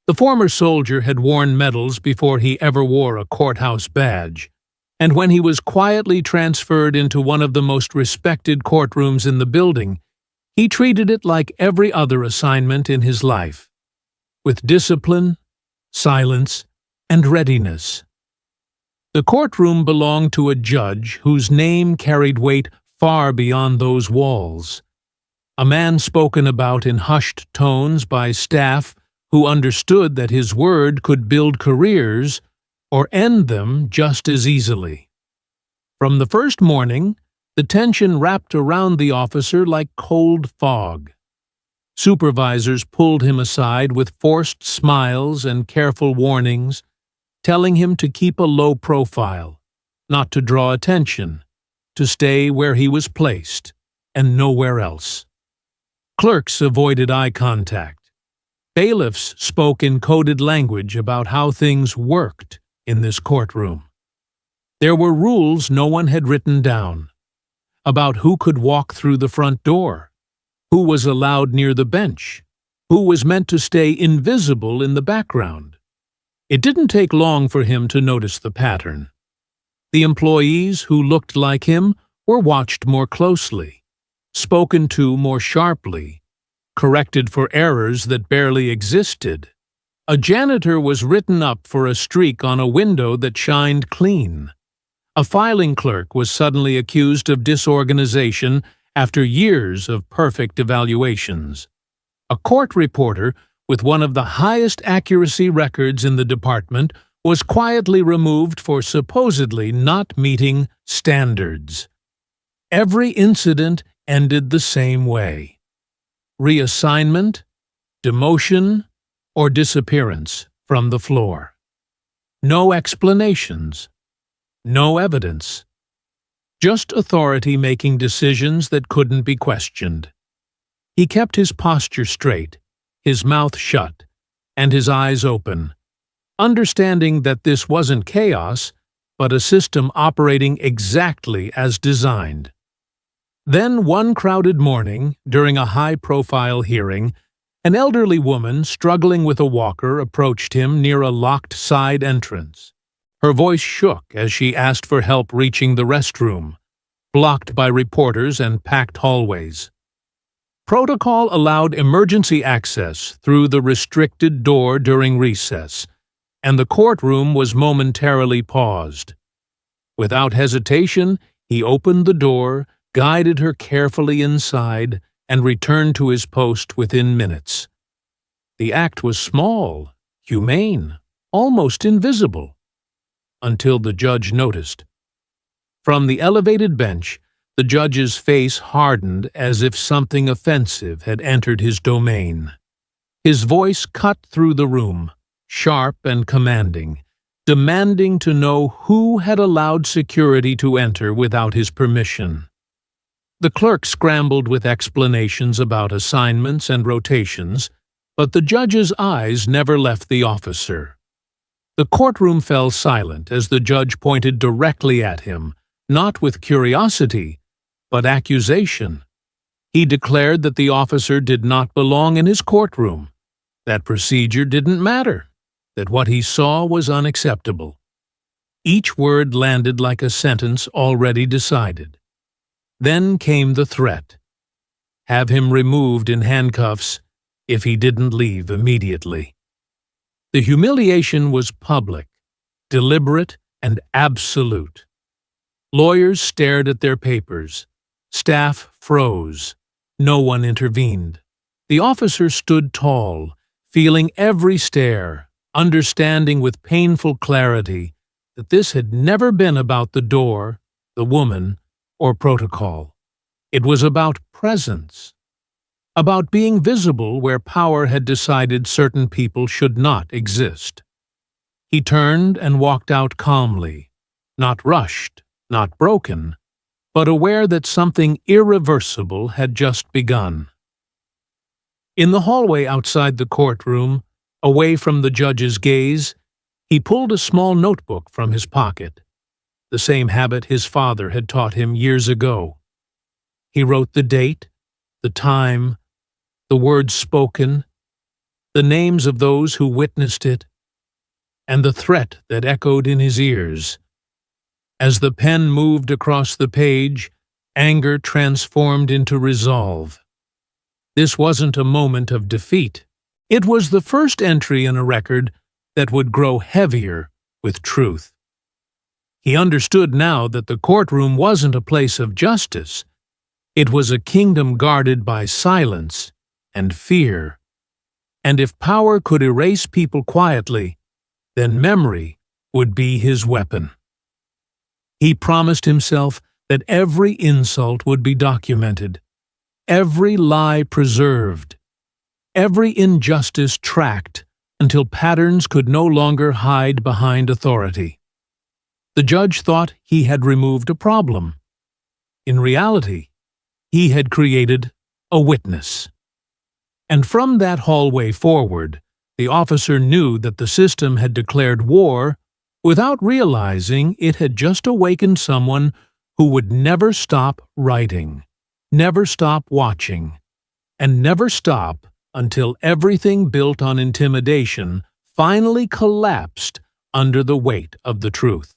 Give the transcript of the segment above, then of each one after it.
The former soldier had worn medals before he ever wore a courthouse badge, and when he was quietly transferred into one of the most respected courtrooms in the building, he treated it like every other assignment in his life, with discipline, silence, and readiness. The courtroom belonged to a judge whose name carried weight far beyond those walls, a man spoken about in hushed tones by staff who understood that his word could build careers or end them just as easily. From the first morning, the tension wrapped around the officer like cold fog. Supervisors pulled him aside with forced smiles and careful warnings, telling him to keep a low profile, not to draw attention, to stay where he was placed, and nowhere else. Clerks avoided eye contact. Bailiffs spoke in coded language about how things worked in this courtroom. There were rules no one had written down, about who could walk through the front door, who was allowed near the bench, who was meant to stay invisible in the background. It didn't take long for him to notice the pattern. The employees who looked like him were watched more closely, spoken to more sharply, corrected for errors that barely existed. A janitor was written up for a streak on a window that shined clean. A filing clerk was suddenly accused of disorganization after years of perfect evaluations. A court reporter with one of the highest accuracy records in the department was quietly removed for supposedly not meeting standards. Every incident ended the same way: reassignment, demotion, or disappearance from the floor. No explanations. No evidence. Just authority making decisions that couldn't be questioned. He kept his posture straight, his mouth shut, and his eyes open, understanding that this wasn't chaos, but a system operating exactly as designed. Then one crowded morning, during a high-profile hearing, an elderly woman struggling with a walker approached him near a locked side entrance. Her voice shook as she asked for help reaching the restroom, blocked by reporters and packed hallways. Protocol allowed emergency access through the restricted door during recess, and the courtroom was momentarily paused. Without hesitation, he opened the door, guided her carefully inside, and returned to his post within minutes. The act was small, humane, almost invisible, until the judge noticed. From the elevated bench, the judge's face hardened as if something offensive had entered his domain. His voice cut through the room, sharp and commanding, demanding to know who had allowed security to enter without his permission. The clerk scrambled with explanations about assignments and rotations, but the judge's eyes never left the officer. The courtroom fell silent as the judge pointed directly at him, not with curiosity, but accusation. He declared that the officer did not belong in his courtroom, that procedure didn't matter, that what he saw was unacceptable. Each word landed like a sentence already decided. Then came the threat: have him removed in handcuffs if he didn't leave immediately. The humiliation was public, deliberate, and absolute. Lawyers stared at their papers. Staff froze. No one intervened. The officer stood tall, feeling every stare, understanding with painful clarity that this had never been about the door, the woman, or protocol. It was about presence. About being visible where power had decided certain people should not exist. He turned and walked out calmly, not rushed, not broken, but aware that something irreversible had just begun. In the hallway outside the courtroom, away from the judge's gaze, he pulled a small notebook from his pocket, the same habit his father had taught him years ago. He wrote the date, the time, the words spoken, the names of those who witnessed it, and the threat that echoed in his ears. As the pen moved across the page, anger transformed into resolve. This wasn't a moment of defeat. It was the first entry in a record that would grow heavier with truth. He understood now that the courtroom wasn't a place of justice. It was a kingdom guarded by silence and fear. And if power could erase people quietly, then memory would be his weapon. He promised himself that every insult would be documented, every lie preserved, every injustice tracked until patterns could no longer hide behind authority. The judge thought he had removed a problem. In reality, he had created a witness. And from that hallway forward, the officer knew that the system had declared war without realizing it had just awakened someone who would never stop writing, never stop watching, and never stop until everything built on intimidation finally collapsed under the weight of the truth.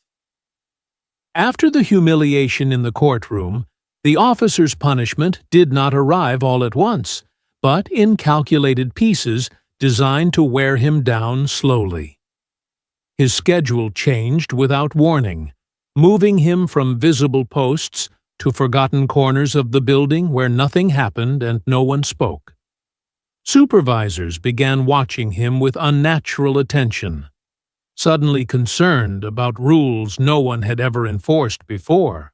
After the humiliation in the courtroom, the officer's punishment did not arrive all at once, but in calculated pieces designed to wear him down slowly. His schedule changed without warning, moving him from visible posts to forgotten corners of the building where nothing happened and no one spoke. Supervisors began watching him with unnatural attention, suddenly concerned about rules no one had ever enforced before.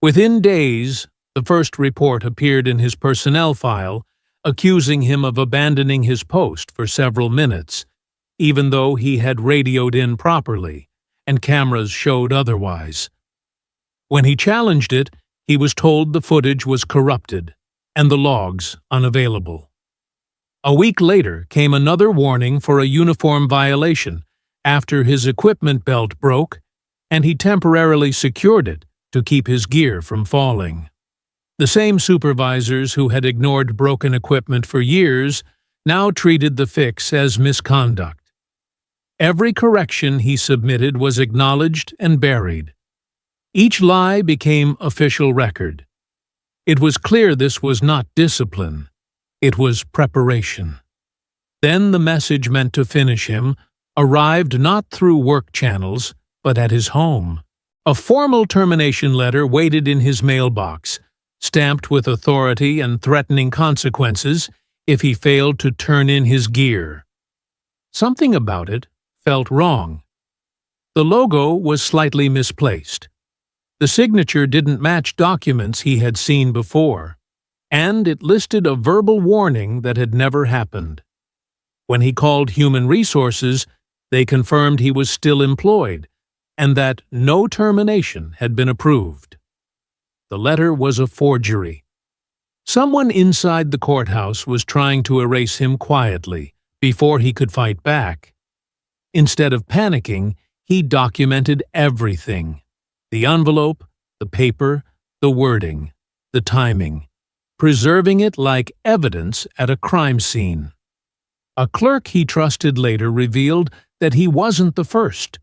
Within days, the first report appeared in his personnel file, accusing him of abandoning his post for several minutes, even though he had radioed in properly, and cameras showed otherwise. When he challenged it, he was told the footage was corrupted and the logs unavailable. A week later came another warning for a uniform violation after his equipment belt broke and he temporarily secured it to keep his gear from falling. The same supervisors who had ignored broken equipment for years now treated the fix as misconduct. Every correction he submitted was acknowledged and buried. Each lie became official record. It was clear this was not discipline. It was preparation. Then the message meant to finish him arrived not through work channels, but at his home. A formal termination letter waited in his mailbox, stamped with authority and threatening consequences if he failed to turn in his gear. Something about it felt wrong. The logo was slightly misplaced. The signature didn't match documents he had seen before, and it listed a verbal warning that had never happened. When he called Human Resources, they confirmed he was still employed and that no termination had been approved. The letter was a forgery. Someone inside the courthouse was trying to erase him quietly before he could fight back. Instead of panicking, he documented everything: the envelope, the paper, the wording, the timing, preserving it like evidence at a crime scene. A clerk he trusted later revealed that he wasn't the first.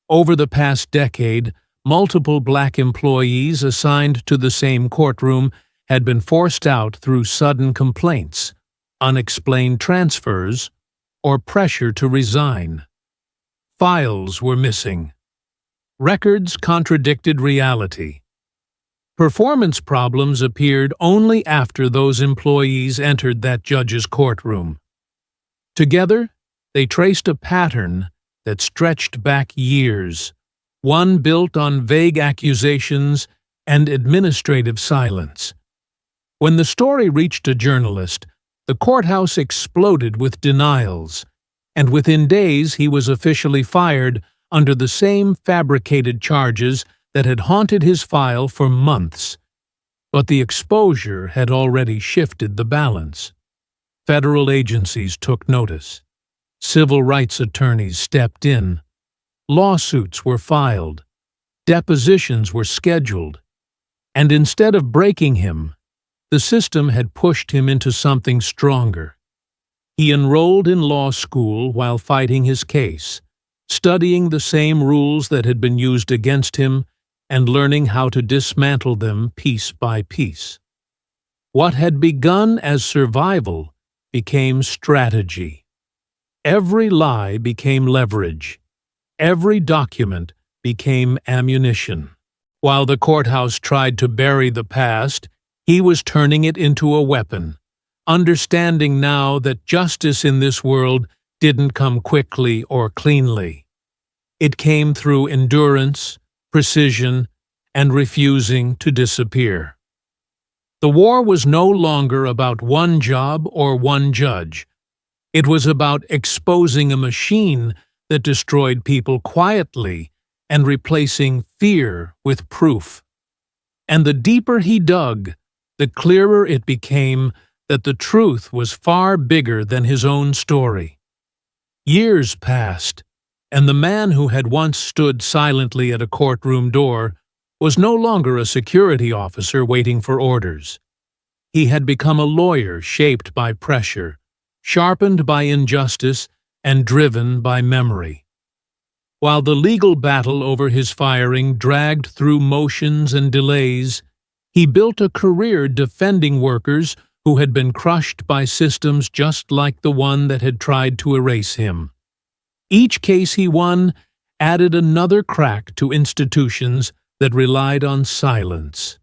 Over the past decade, multiple black employees assigned to the same courtroom had been forced out through sudden complaints, unexplained transfers, or pressure to resign. Files were missing. Records contradicted reality. Performance problems appeared only after those employees entered that judge's courtroom. Together, they traced a pattern that stretched back years, one built on vague accusations and administrative silence. When the story reached a journalist, the courthouse exploded with denials, and within days he was officially fired under the same fabricated charges that had haunted his file for months. But the exposure had already shifted the balance. Federal agencies took notice. Civil rights attorneys stepped in. Lawsuits were filed. Depositions were scheduled. And instead of breaking him, the system had pushed him into something stronger. He enrolled in law school while fighting his case, studying the same rules that had been used against him and learning how to dismantle them piece by piece. What had begun as survival became strategy. Every lie became leverage. Every document became ammunition. While the courthouse tried to bury the past, he was turning it into a weapon, understanding now that justice in this world didn't come quickly or cleanly. It came through endurance, precision, and refusing to disappear. The war was no longer about one job or one judge. It was about exposing a machine that destroyed people quietly and replacing fear with proof. And the deeper he dug, the clearer it became that the truth was far bigger than his own story. Years passed, and the man who had once stood silently at a courtroom door was no longer a security officer waiting for orders. He had become a lawyer shaped by pressure, sharpened by injustice, and driven by memory. While the legal battle over his firing dragged through motions and delays, he built a career defending workers who had been crushed by systems just like the one that had tried to erase him. Each case he won added another crack to institutions that relied on silence.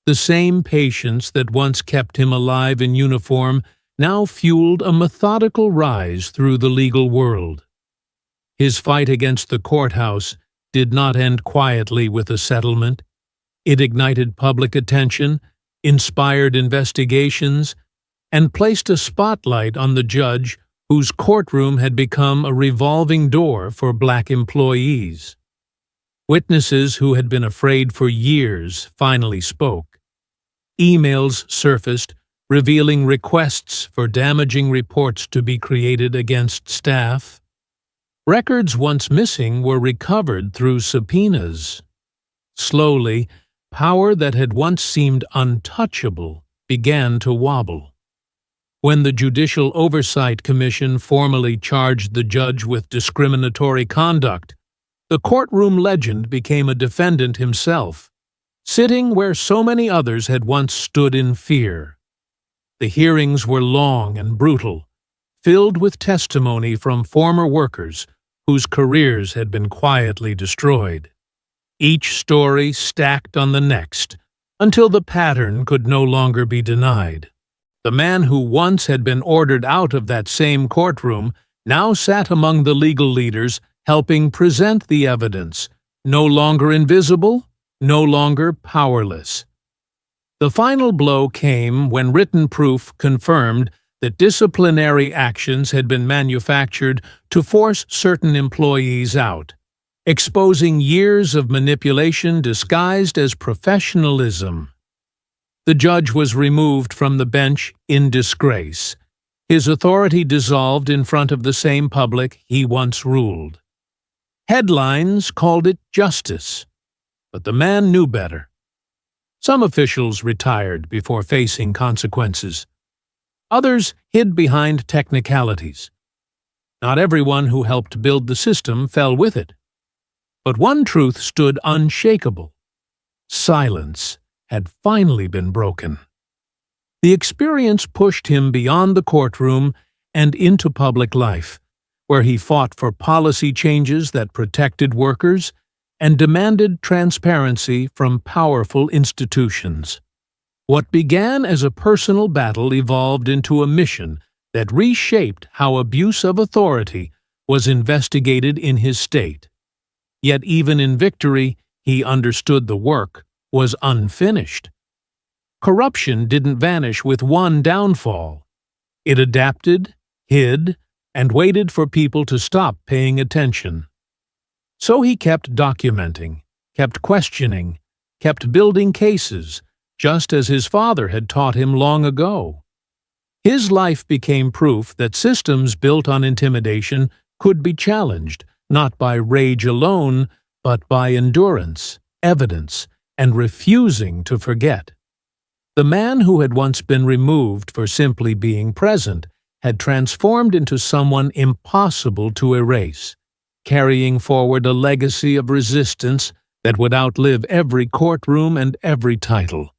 The same patience that once kept him alive in uniform now fueled a methodical rise through the legal world. His fight against the courthouse did not end quietly with a settlement. It ignited public attention, inspired investigations, and placed a spotlight on the judge whose courtroom had become a revolving door for black employees. Witnesses who had been afraid for years finally spoke. Emails surfaced revealing requests for damaging reports to be created against staff. Records once missing were recovered through subpoenas. Slowly, power that had once seemed untouchable began to wobble. When the Judicial Oversight Commission formally charged the judge with discriminatory conduct, the courtroom legend became a defendant himself, sitting where so many others had once stood in fear. The hearings were long and brutal, filled with testimony from former workers whose careers had been quietly destroyed. Each story stacked on the next, until the pattern could no longer be denied. The man who once had been ordered out of that same courtroom now sat among the legal leaders helping present the evidence, no longer invisible, no longer powerless. The final blow came when written proof confirmed that disciplinary actions had been manufactured to force certain employees out, exposing years of manipulation disguised as professionalism. The judge was removed from the bench in disgrace, his authority dissolved in front of the same public he once ruled. Headlines called it justice, but the man knew better. Some officials retired before facing consequences. Others hid behind technicalities. Not everyone who helped build the system fell with it. But one truth stood unshakable. Silence had finally been broken. The experience pushed him beyond the courtroom and into public life, where he fought for policy changes that protected workers and demanded transparency from powerful institutions. What began as a personal battle evolved into a mission that reshaped how abuse of authority was investigated in his state. Yet even in victory, he understood the work was unfinished. Corruption didn't vanish with one downfall. It adapted, hid, and waited for people to stop paying attention. So he kept documenting, kept questioning, kept building cases, just as his father had taught him long ago. His life became proof that systems built on intimidation could be challenged, not by rage alone, but by endurance, evidence, and refusing to forget. The man who had once been removed for simply being present had transformed into someone impossible to erase, carrying forward a legacy of resistance that would outlive every courtroom and every title.